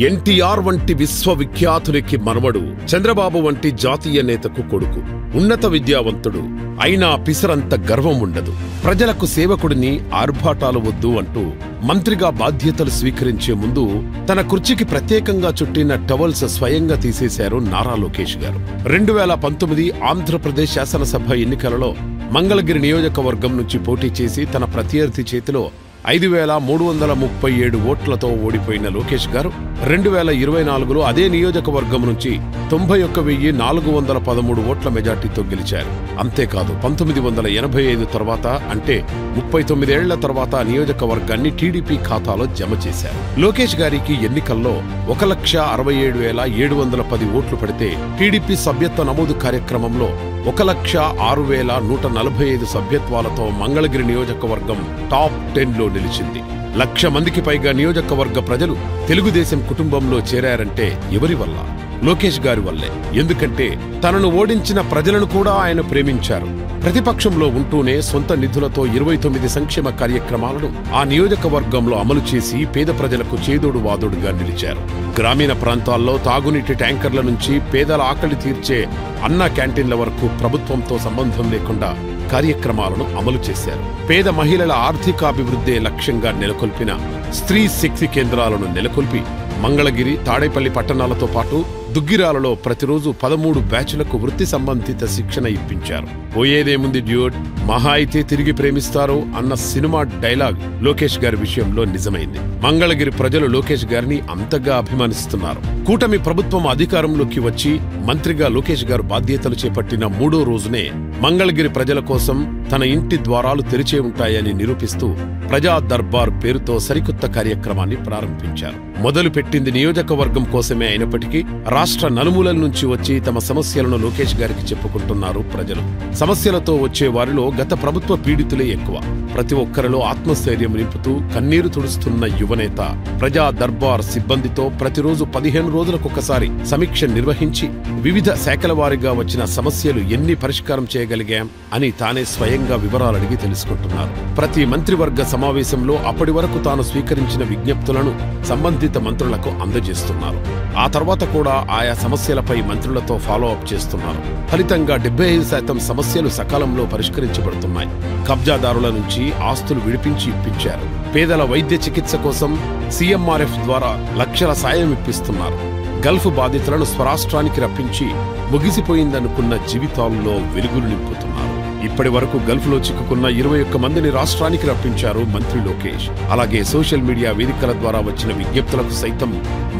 ఎన్టీఆర్ వంటి విశ్వవిఖ్యాతునికి మనవడు, చంద్రబాబు వంటి జాతీయ నేతకు కొడుకు. ఉన్నత విద్యావంతుడు, అయినా పిసరంత గర్వం ఉండదు. ప్రజలకు సేవకుడిని, ఆర్భాటాలు వద్దు అంటూ మంత్రిగా బాధ్యతలు స్వీకరించే ముందు తన కుర్చీకి ప్రత్యేకంగా చుట్టిన టవల్స్ స్వయంగా తీసేశారు నారా లోకేష్ గారు. 2019 ఆంధ్రప్రదేశ్ శాసనసభ ఎన్నికలలో మంగళగిరి నియోజకవర్గం నుంచి పోటీ చేసి తన ప్రత్యర్థి చేతిలో 5,337 ఓట్లతో ఓడిపోయిన లోకేష్ గారు 2024లో అదే నియోజకవర్గం నుంచి 91,413 ఓట్ల మెజార్టీతో గెలిచారు. అంతేకాదు 1985 తర్వాత, అంటే 39 ఏళ్ల తర్వాత నియోజకవర్గాన్ని టీడీపీ ఖాతాలో జమ చేశారు. లోకేష్ గారికి ఎన్నికల్లో 1,67,710 ఓట్లు పడితే టీడీపీ సభ్యత్వ నమోదు కార్యక్రమంలో 1,06,145 సభ్యత్వాలతో మంగళగిరి నియోజకవర్గం టాప్ 10లో నిలిచింది. 1,00,000 మందికి పైగా నియోజకవర్గ ప్రజలు తెలుగుదేశం కుటుంబంలో చేరారంటే ఎవరి వల్ల? లోకేష్ గారి వల్లే. ఎందుకంటే తనను ఓడించిన ప్రజలను కూడా ఆయన ప్రేమించారు. ప్రతిపక్షంలో ఉంటూనే సొంత నిధులతో 29 సంక్షేమ కార్యక్రమాలను ఆ నియోజకవర్గంలో అమలు చేసి పేద ప్రజలకు చేదోడు వాదోడుగా నిలిచారు. గ్రామీణ ప్రాంతాల్లో తాగునీటి ట్యాంకర్ల నుంచి పేదల ఆకలి తీర్చే అన్న క్యాంటీన్ల వరకు ప్రభుత్వంతో సంబంధం లేకుండా కార్యక్రమాలను అమలు చేశారు. పేద మహిళల ఆర్థికాభివృద్ధే లక్ష్యంగా నెలకొల్పిన స్త్రీ శక్తి కేంద్రాలను నెలకొల్పి మంగళగిరి, తాడేపల్లి పట్టణాలతో పాటు దుగ్గిరాలలో ప్రతిరోజు 13 బ్యాచ్లకు వృత్తి సంబంధిత శిక్షణ ఇప్పించారు. పోయేదేముంది డ్యూట్, మహా అయితే తిరిగి ప్రేమిస్తారు అన్న సినిమా డైలాగ్ లోకేష్ గారి విషయంలో నిజమైంది. మంగళగిరి ప్రజలు లోకేష్ గారిని అంతగా అభిమానిస్తున్నారు. కూటమి ప్రభుత్వం అధికారంలోకి వచ్చి మంత్రిగా లోకేష్ గారు బాధ్యతలు చేపట్టిన 3వ రోజునే మంగళగిరి ప్రజల కోసం తన ఇంటి ద్వారాలు తెరిచే ఉంటాయని నిరూపిస్తూ ప్రజా దర్బార్ పేరుతో సరికొత్త కార్యక్రమాన్ని ప్రారంభించారు. మొదలుపెట్టింది నియోజకవర్గం కోసమే అయినప్పటికీ రాష్ట్ర నలుమూలల నుంచి వచ్చి తమ సమస్యలను లోకేష్ గారికి చెప్పుకుంటున్నారు ప్రజలు. సమస్యలతో వచ్చే వారిలో గత ప్రభుత్వ పీడితులే ఎక్కువ. ప్రతి ఒక్కరిలో ఆత్మస్థైర్యం నింపుతూ కన్నీరు తుడుస్తున్న యువనేత ప్రజా దర్బార్ సిబ్బందితో ప్రతిరోజు 15 రోజులకొకసారి సమీక్ష నిర్వహించి వివిధ శాఖల వారీగా వచ్చిన సమస్యలు ఎన్ని పరిష్కారం చేయగలిగాం అని తానే స్వయంగా వివరాలడిగి తెలుసుకుంటున్నారు. ప్రతి మంత్రివర్గ సమావేశంలో అప్పటి వరకు తాను స్వీకరించిన విజ్ఞప్తులను సంబంధిత మంత్రులకు అందజేస్తున్నారు. ఆ తర్వాత కూడా ఆయా సమస్యలపై మంత్రులతో ఫాలో అప్ చేస్తున్నారు. ఫలితంగా 75% సమస్యలు సకాలంలో పరిష్కరించబడుతున్నాయి. కబ్జాదారుల నుంచి ఆస్తులు విడిపించి ఇప్పించారు. పేదల వైద్య చికిత్స కోసం సీఎంఆర్ఎఫ్ ద్వారా లక్షల సాయం ఇప్పిస్తున్నారు. గల్ఫ్ బాధితులను స్వరాష్ట్రానికి రప్పించి ముగిసిపోయిందనుకున్న జీవితాల్లో వెలుగులు నింపుతున్నారు. ఇప్పటి వరకు గల్ఫ్లో చిక్కుకున్న 21 మందిని రాష్ట్రానికి రప్పించారు మంత్రి లోకేష్. అలాగే సోషల్ మీడియా వేదికల ద్వారా వచ్చిన విజ్ఞప్తులకు సైతం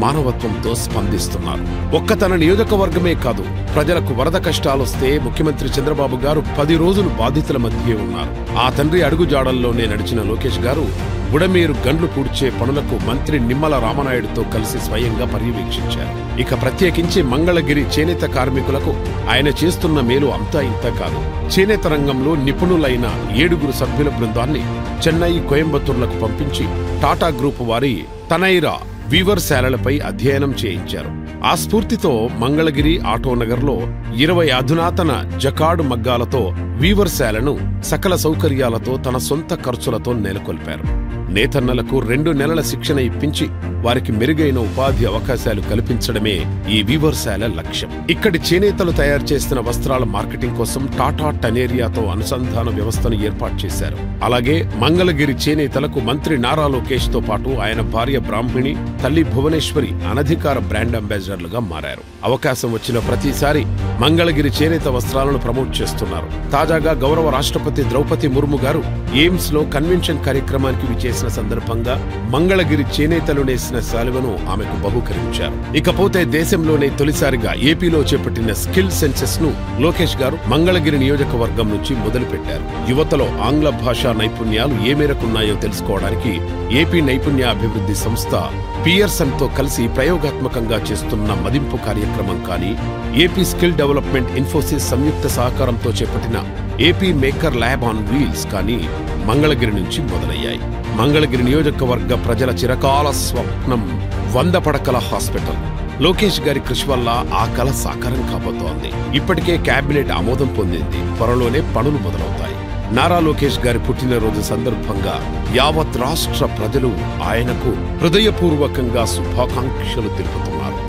మానవత్వంతో స్పందిస్తున్నారు. ఒక్క తన నియోజకవర్గమే కాదు, ప్రజలకు వరద కష్టాలొస్తే ముఖ్యమంత్రి చంద్రబాబు గారు 10 రోజులు బాధితుల మధ్యే ఉన్నారు. ఆ తండ్రి అడుగుజాడల్లోనే నడిచిన లోకేష్ గారు బుడమేరు గండ్లు పూడ్చే పనులకు మంత్రి నిమ్మల రామనాయుడుతో కలిసి స్వయంగా పర్యవేక్షించారు. ఇక ప్రత్యేకించి మంగళగిరి చేనేత కార్మికులకు ఆయన చేస్తున్న మేలు అంతా ఇంత కాదు. చేనేత రంగంలో నిపుణులైన 7 సభ్యుల బృందాన్ని చెన్నై, కోయంబత్తూర్లకు పంపించి టాటా గ్రూప్ వారి తనైరా వీవర్ శాలలపై అధ్యయనం చేయించారు. ఆ స్ఫూర్తితో మంగళగిరి ఆటోనగర్లో 20 అధునాతన జకార్డ్ మగ్గాలతో వీవర్ శాలను సకల సౌకర్యాలతో తన సొంత ఖర్చులతో నెలకొల్పారు. నేతన్నలకు 2 నెలల శిక్షణ ఇప్పించి వారికి మెరుగైన ఉపాధి అవకాశాలు కల్పించడమే ఈ వీవర్శాల లక్ష్యం. ఇక్కడి చేనేతలు తయారు చేస్తున్న వస్త్రాల మార్కెటింగ్ కోసం టాటా టనేరియాతో అనుసంధాన వ్యవస్థను ఏర్పాటు చేశారు. అలాగే మంగళగిరి చేనేతలకు మంత్రి నారా లోకేష్ తో పాటు ఆయన భార్య బ్రాహ్మిణి, తల్లి భువనేశ్వరి అనధికార బ్రాండ్ అంబాసిడర్లుగా మారారు. అవకాశం వచ్చిన ప్రతిసారి మంగళగిరి చేనేత వస్త్రాలను ప్రమోట్ చేస్తున్నారు. తాజాగా గౌరవ రాష్ట్రపతి ద్రౌపది ముర్ము గారు ఎయిమ్స్ లో కన్వెన్షన్ కార్యక్రమానికి విచేసిన సందర్భంగా మంగళగిరి చేనేతలు నేసిన శాలువను ఆమెకు బహూకరించారు. ఇకపోతే దేశంలోనే తొలిసారిగా ఏపీలో చేపట్టిన స్కిల్ సెన్సెస్ ను లోకేష్ గారు మంగళగిరి నియోజకవర్గం నుంచి మొదలుపెట్టారు. యువతలో ఆంగ్ల భాషా నైపుణ్యాలు ఏ మేరకున్నాయో తెలుసుకోవడానికి ఏపీ నైపుణ్య అభివృద్ధి సంస్థ పియర్సన్ తో కలిసి ప్రయోగాత్మకంగా చేస్తున్న మదింపు కార్యక్రమం కానీ, ఏపీ స్కిల్ డెవలప్మెంట్ ఇన్ఫోసిస్ సంయుక్త సహకారంతో చేపట్టిన AP maker lab on wheels కానీ మంగళగిరి నుంచి మొదలయ్యాయి. మంగళగిరి నియోజకవర్గ ప్రజల చిరకాల స్వప్నం 100 పడకల హాస్పిటల్. లోకేష్ గారి కృషి వల్ల ఆ కల సాకారం కాబోతోంది. ఇప్పటికే కేబినెట్ ఆమోదం పొందింది. త్వరలోనే పనులు మొదలవుతాయి. నారా లోకేష్ గారి పుట్టినరోజు సందర్భంగా యావత్ రాష్ట్ర ప్రజలు ఆయనకు హృదయపూర్వకంగా శుభాకాంక్షలు తెలుపుతున్నారు.